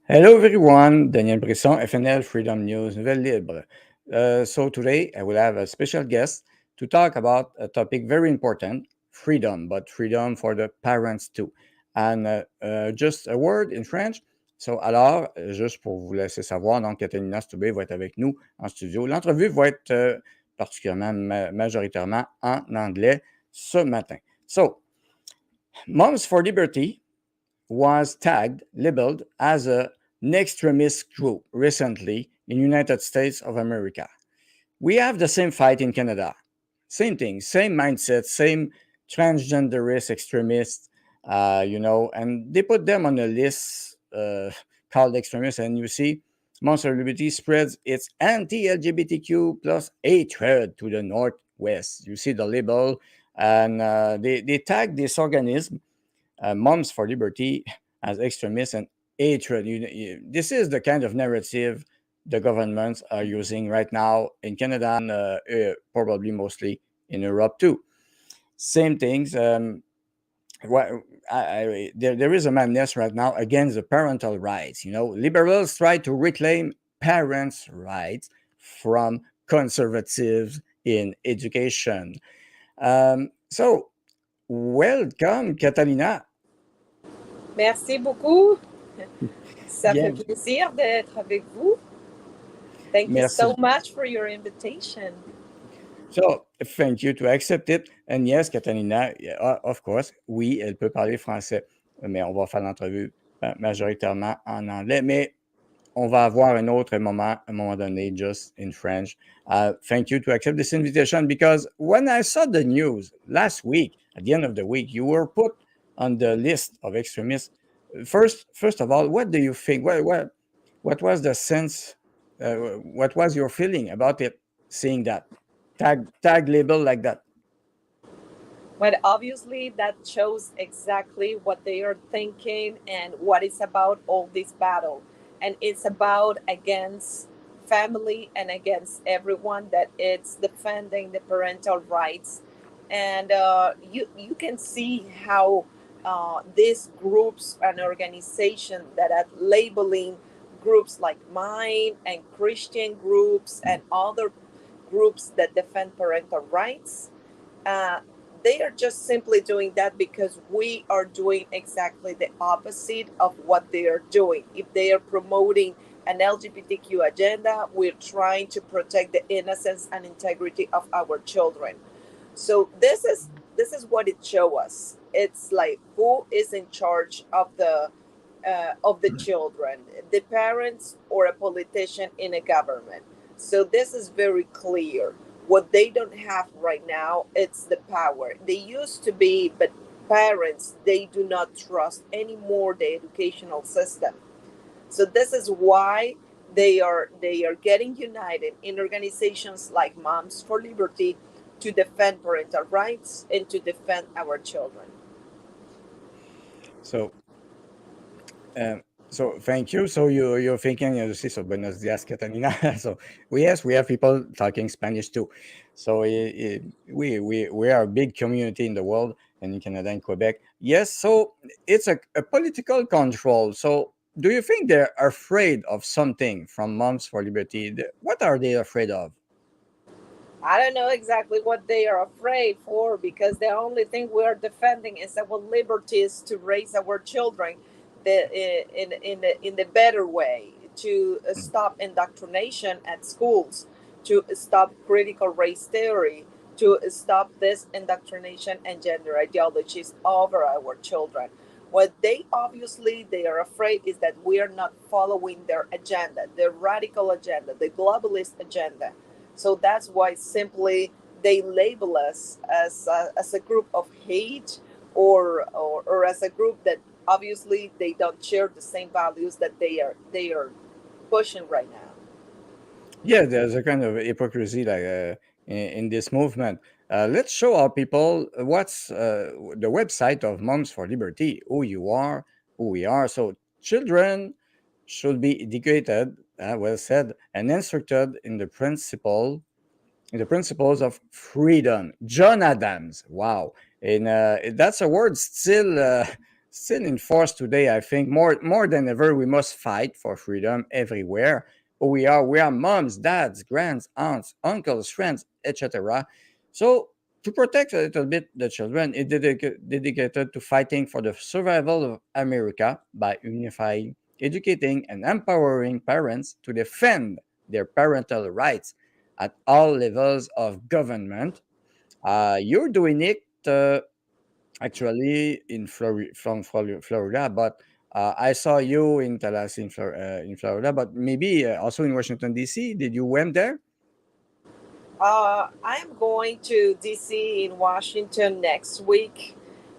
Hello everyone, Daniel Brisson, FNL Freedom News, Nouvelle Libre. So today I will have a special guest to talk about a topic very important, freedom, but freedom for the parents too. And just a word in French. So alors, juste pour vous laisser savoir, donc Catalina Stubbe va être avec nous en studio. L'entrevue va être particulièrement, majoritairement en anglais ce matin. So, Moms for Liberty was tagged, labeled as an extremist group recently in United States of America. We have the same fight in Canada. Same thing, same mindset, same transgenderist extremists, and they put them on a list called extremists. And you see, Monster Liberty spreads its anti-LGBTQ plus hatred to the northwest. You see the label, and they tag this organism Moms for Liberty as extremists and hatred. This is the kind of narrative the governments are using right now in Canada and probably mostly in Europe too. Same things. What, there is a madness right now against the parental rights. Liberals try to reclaim parents' rights from conservatives in education. So, welcome, Catalina. Merci beaucoup. Ça fait Bien, plaisir d'être avec vous. Thank you merci. so much for your invitation. So, thank you to accept it. And yes, Catalina, of course, oui, elle peut parler français, mais on va faire l'entrevue majoritairement en anglais. Mais on va avoir un autre moment, à un moment donné, just in French. Thank you to accept this invitation because when I saw the news last week, at the end of the week, you were put on the list of extremists. First of all, what do you think? What was the sense? What was your feeling about it? Seeing that tag label like that. But obviously, that shows exactly what they are thinking and what it's about all this battle. And it's about against family and against everyone that it's defending the parental rights. And you can see how these groups and organizations that are labeling groups like mine and Christian groups and other groups that defend parental rights, uh, they are just simply doing that because we are doing exactly the opposite of what they are doing. If they are promoting an LGBTQ agenda, we're trying to protect the innocence and integrity of our children. So this is what it shows us. It's like who is in charge of the children, the parents or a politician in a government. So this is very clear. What they don't have right now, it's the power. They used to be, but parents, they do not trust anymore the educational system. So this is why they are getting united in organizations like Moms for Liberty to defend parental rights and to defend our children. So, um, so thank you. So you're thinking, you see, so buenos dias, Catalina. So yes, we have people talking Spanish too. So we are a big community in the world and in Canada and Quebec. Yes, so it's a political control. So do you think they're afraid of something from Moms for Liberty? What are they afraid of? I don't know exactly what they are afraid for because the only thing we are defending is our liberties to raise our children in the better way, to stop indoctrination at schools, to stop critical race theory, to stop this indoctrination and gender ideologies over our children. What they are afraid is that we are not following their agenda, their radical agenda, the globalist agenda. So that's why simply they label us as a group of hate, or as a group that obviously they don't share the same values that they are pushing right now. Yeah, there's a kind of hypocrisy like in this movement. Let's show our people what's the website of Moms for Liberty, who you are, who we are. So children should be educated, well said, and instructed in the principles of freedom. John Adams, wow, and that's a word still in force today. I think more than ever, we must fight for freedom everywhere. We are moms, dads, grands, aunts, uncles, friends, etc. So to protect a little bit the children, it dedicated to fighting for the survival of America by unifying, educating, and empowering parents to defend their parental rights at all levels of government. You're doing it actually from Florida, but I saw you in Tallahassee in Florida, but maybe also in Washington D.C. Did you went there? I am going to DC in Washington next week,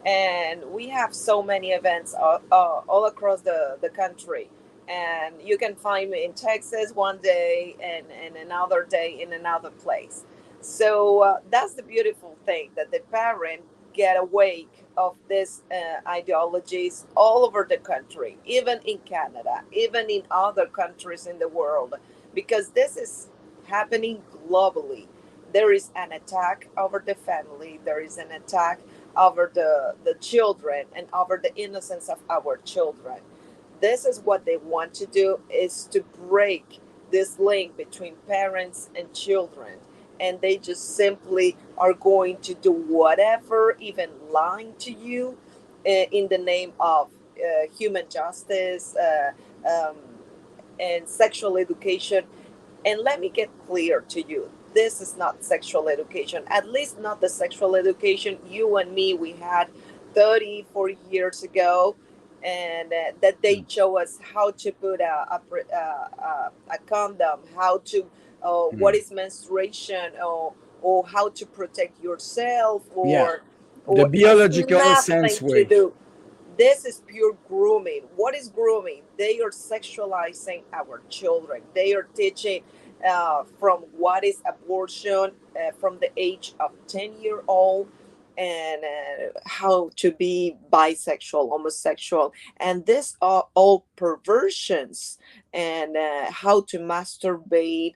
and we have so many events all across the country. And you can find me in Texas one day and another day in another place. So that's the beautiful thing that the parent get awake of these ideologies all over the country, even in Canada, even in other countries in the world, because this is happening globally. There is an attack over the family, there is an attack over the children and over the innocence of our children. This is what they want to do, is to break this link between parents and children, and they just simply are going to do whatever, even lying to you, in the name of human justice, and sexual education. And let me get clear to you, this is not sexual education, at least not the sexual education you and me we had 30, 40 years ago, and that they show us how to put a condom, how to, what Mm. is menstruation, or how to protect yourself, Yeah, the or has biological sense nothing to way. do. This is pure grooming. What is grooming? They are sexualizing our children. They are teaching from what is abortion from the age of 10-year-old, and how to be bisexual, homosexual, and this are all perversions, and how to masturbate,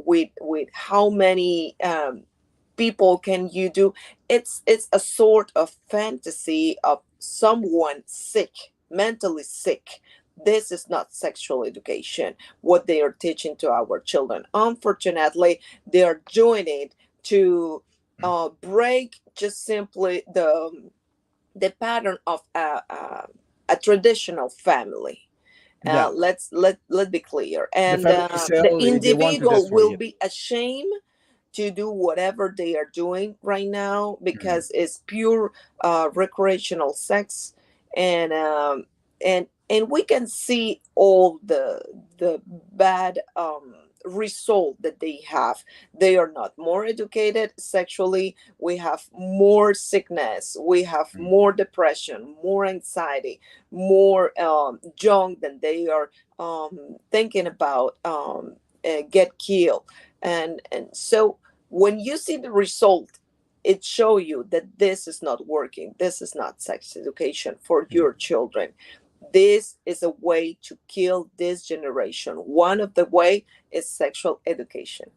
with how many people can you do. It's a sort of fantasy of someone sick, mentally sick. This is not sexual education, what they are teaching to our children. Unfortunately, they are doing it to break just simply the pattern of a traditional family. Yeah, Let be clear, the and family the cell, they want to individual destroy will it. be ashamed to do whatever they are doing right now, Mm. because it's pure recreational sex, and and we can see all the bad result that they have. They are not more educated sexually. We have more sickness, we have Mm. more depression, more anxiety, more junk than they are thinking about get killed. And so when you see the result, it show you that this is not working. This is not sex education for Mm. your children. This is a way to kill this generation. One of the way is sexual education.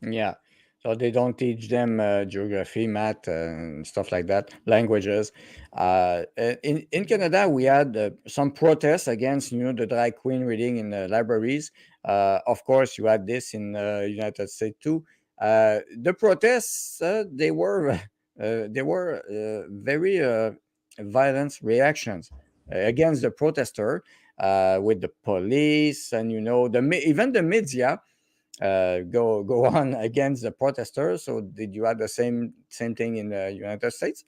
Yeah. So they don't teach them geography, math, and stuff like that, languages. In Canada, we had some protests against the drag queen reading in the libraries. Of course, you had this in United States too. The protests they were very violent reactions against the protester with the police and even the media go on against the protesters. So did you have the same thing in the United States?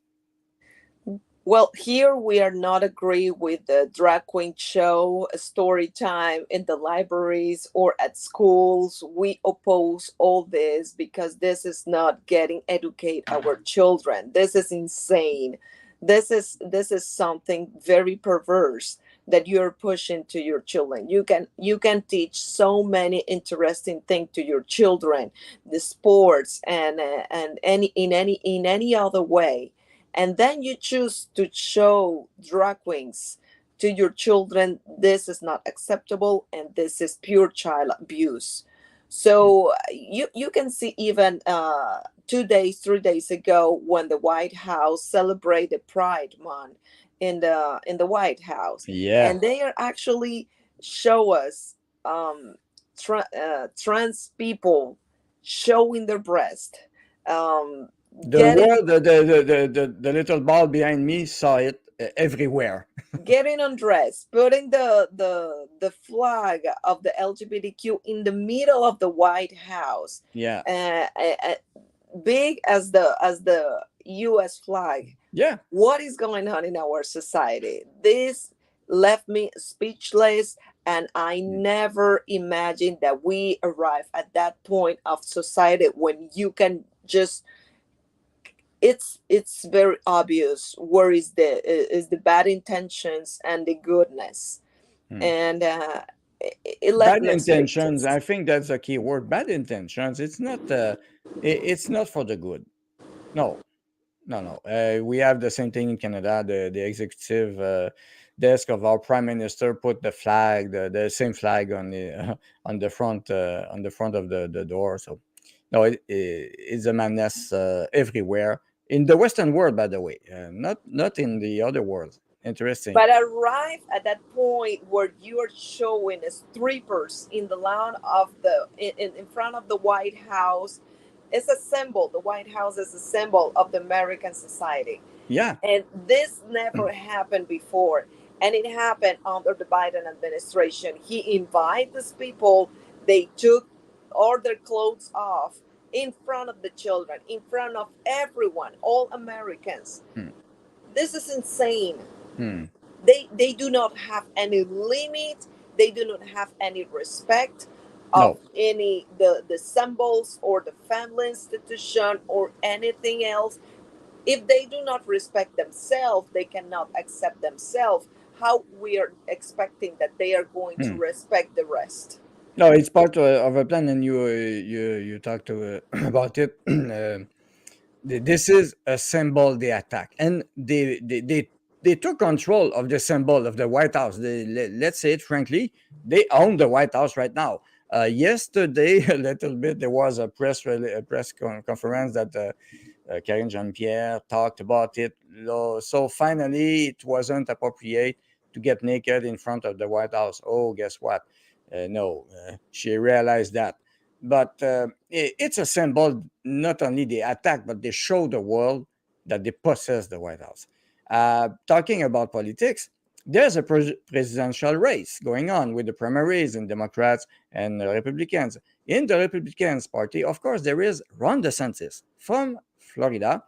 Well, here we are not agree with the drag queen show, story time in the libraries or at schools. We oppose all this because this is not getting educate our children. This is insane. This is something very perverse that you're pushing to your children. You can teach so many interesting things to your children, the sports and any other way, and then you choose to show drag queens to your children. This is not acceptable, and this is pure child abuse. So you can see even 2 days 3 days ago when the White House celebrated Pride Month, in the White House, Yeah. and they are actually show us trans people showing their breast, um, The getting world, the little ball behind me saw it everywhere. getting undressed, putting the flag of the LGBTQ in the middle of the White House, Yeah. uh, uh, uh, big as the U.S. flag. Yeah. What is going on in our society? This left me speechless, and I never imagined that we arrive at that point of society when you can just, it's very obvious where is the bad intentions and the goodness. Hmm. And it left Bad me intentions. speechless. I think that's a key word. Bad intentions. It's not. It's not for the good. No. No, no. We have the same thing in Canada. The executive desk of our prime minister put the flag, the same flag on the on the front of the door. So, no, it's a madness everywhere in the Western world, by the way. Not in the other world. Interesting. But arrive at that point where you are showing strippers in the lawn of in front of the White House is a symbol. The White House is a symbol of the American society, Yeah. and this never happened before. And it happened under the Biden administration. He invited these people. They took all their clothes off in front of the children, in front of everyone, all Americans. Hmm. This is insane. Hmm. They do not have any limit. They do not have any respect of No. any the symbols or the family institution or anything else. If they do not respect themselves, they cannot accept themselves. How we are expecting that they are going to Hmm. respect the rest? No, it's part of a plan, and you talked to, about it. This is a symbol they attack, and they took control of the symbol of the White House. Let's say it frankly, they own the White House right now. Yesterday, a little bit, there was a conference that Karine Jean-Pierre talked about it. So finally, it wasn't appropriate to get naked in front of the White House. Oh, guess what? No, she realized that. But it's a symbol. Not only they attack, but they show the world that they possess the White House. Talking about politics, there's a presidential race going on with the primaries in Democrats and Republicans. In the Republicans Party, of course, there is Ron DeSantis from Florida.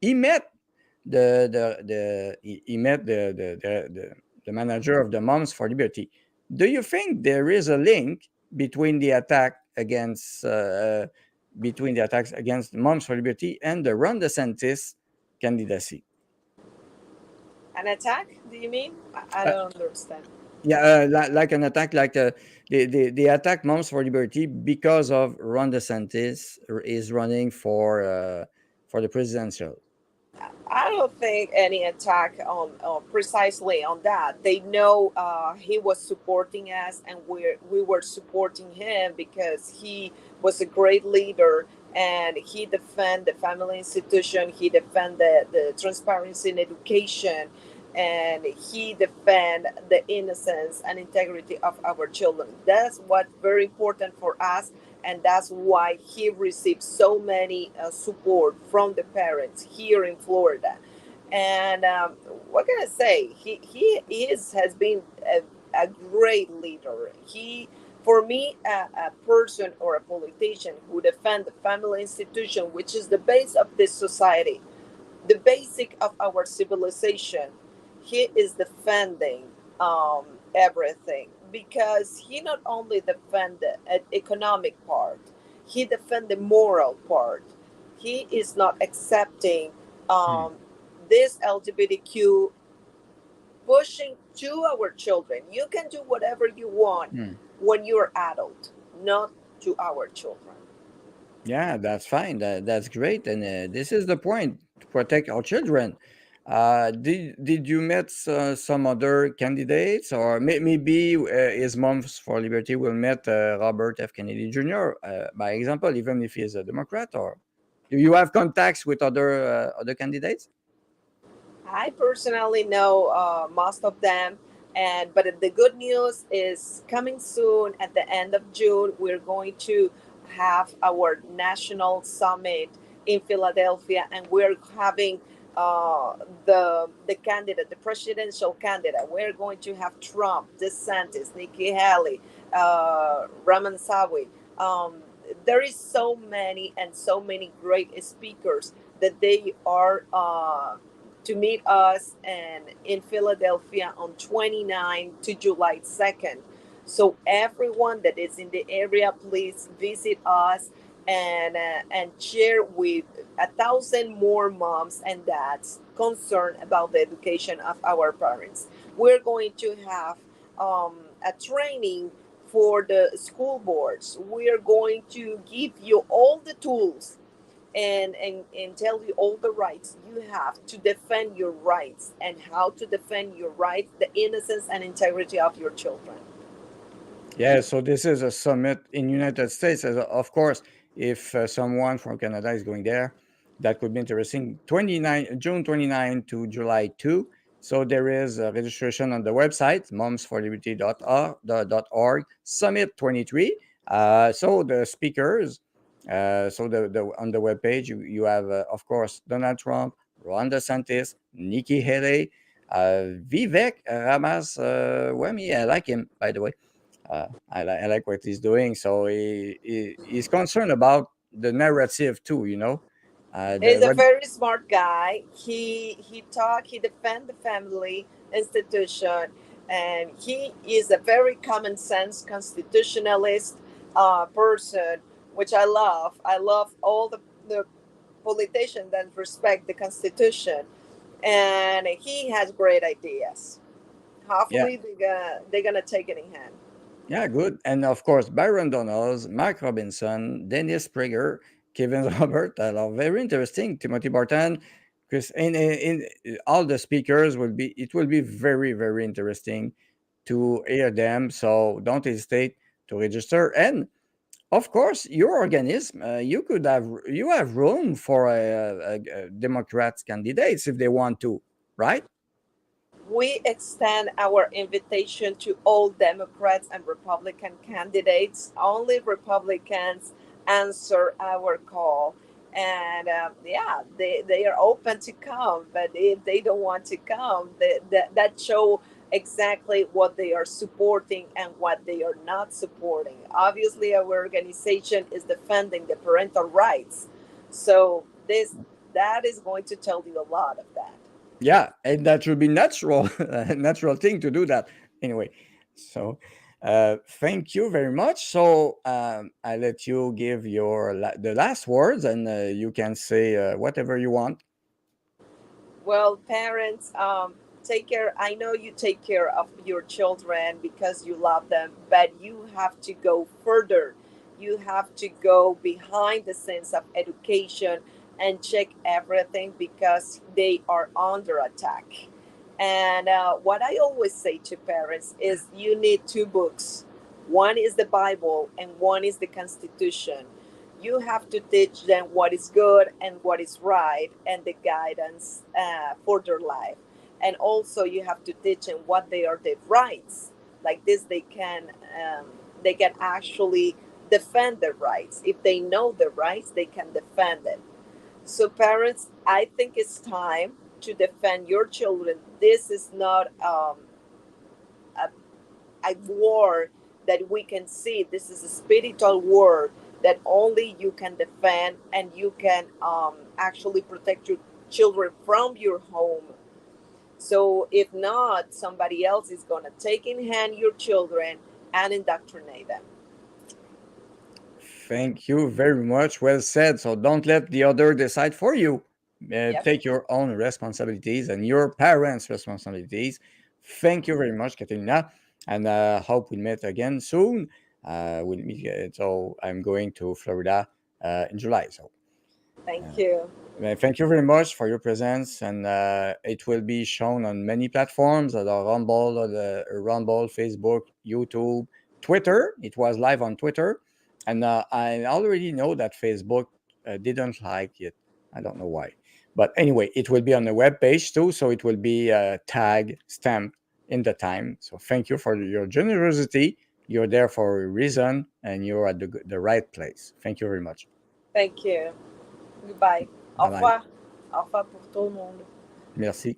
He met he met the manager of the Moms for Liberty. Do you think there is a link between the attack against between the attacks against Moms for Liberty and the Ron DeSantis candidacy? An attack? Do you mean? I Uh, don't understand. yeah, like an attack, like they attack Moms for Liberty because of Ron DeSantis is running for the presidential. I don't think any attack on precisely on that. They know he was supporting us, and we were supporting him because he was a great leader, and he defend the family institution. He defend the transparency in education, and he defend the innocence and integrity of our children. That's what very important for us, and that's why he received so many support from the parents here in Florida. And what can I say? He has been a great leader. He, for me, a person or a politician who defend the family institution, which is the base of this society, the basic of our civilization. He is defending everything because he not only defend the economic part, he defend the moral part. He is not accepting Hmm. um, this LGBTQ pushing to our children. You can do whatever you want Hmm. when you're adult, not to our children. Yeah, that's fine. That's great, and this is the point to protect our children. Did you met some other candidates, or maybe his Moms for Liberty will meet Robert F. Kennedy Jr. By example, even if he is a Democrat, or do you have contacts with other candidates? I personally know most of them, and but the good news is coming soon at the end of June. We're going to have our national summit in Philadelphia, and we're having the candidate, the presidential candidate. We're going to have Trump, DeSantis, Nikki Haley, Raman Sawi. There is so many and so many great speakers that they are to meet us and in Philadelphia on 29 to July 2nd. So everyone that is in the area, please visit us and share with 1,000 more moms and dads concerned about the education of our parents. We're going to have a training for the school boards. We are going to give you all the tools and tell you all the rights you have to defend your rights and how to defend your rights, the innocence and integrity of your children. Yeah, so this is a summit in United States. Of course, if someone from Canada is going there, that could be interesting. 29 June 29 to July 2. So there is a registration on the website, momsforliberty.org, Summit 23. So the speakers, so the on the webpage, you have, of course, Donald Trump, Ron DeSantis, Nikki Haley, Vivek Ramaswamy. I like him, by the way. I like what he's doing. So he's concerned about the narrative too. He's The a what? very smart guy. He defend the family institution, and he is a very common sense constitutionalist person, which I love. I love all the politicians that respect the constitution, and he has great ideas. Yeah, Hopefully, they're gonna take it in hand. yeah, good. And of course, Byron Donalds, Mark Robinson, Dennis Prager, Kevin Robert are very interesting. Timothy Barton, Chris, all the speakers will be. It will be very very interesting to hear them. So don't hesitate to register. And of course, your organism, you have room for a Democrats candidates if they want to, right? We extend our invitation to all Democrats and Republican candidates. Only Republicans answer our call. And yeah, they are open to come. But if they don't want to come, that show exactly what they are supporting and what they are not supporting. Obviously, our organization is defending the parental rights. So that is going to tell you a lot of that. Yeah, and that should be natural, a natural thing to do that. Anyway, so thank you very much. So I let you give the last words, and you can say whatever you want. Well, parents, take care. I know you take care of your children because you love them, but you have to go further. You have to go behind the scenes of education and check everything because they are under attack. And what I always say to parents is you need two books. One is the Bible and one is the Constitution. You have to teach them what is good and what is right and the guidance for their life. And also you have to teach them what they are their rights. Like this, they can actually defend their rights. If they know their rights, they can defend it. So, parents, I think it's time to defend your children. This is not a, a war that we can see. This is a spiritual war that only you can defend and you can actually protect your children from your home. So, if not, somebody else is going to take in hand your children and indoctrinate them. Thank you very much. Well said. So don't let the other decide for you. Yep. Take your own responsibilities and your parents' responsibilities. Thank you very much, Catalina, and hope we meet again soon. We'll meet. So I'm going to Florida in July. So Thank you. thank you very much for your presence, and it will be shown on many platforms: Rumble, Facebook, YouTube, Twitter. It was live on Twitter, and I already know that Facebook didn't like it. I don't know why. But anyway, it will be on the web page too, so it will be tag stamped in the time. So thank you for your generosity. You're there for a reason, and you're at the right place. Thank you very much. Thank you. Goodbye. Au Bye bye. revoir. Au revoir pour tout le monde. Merci.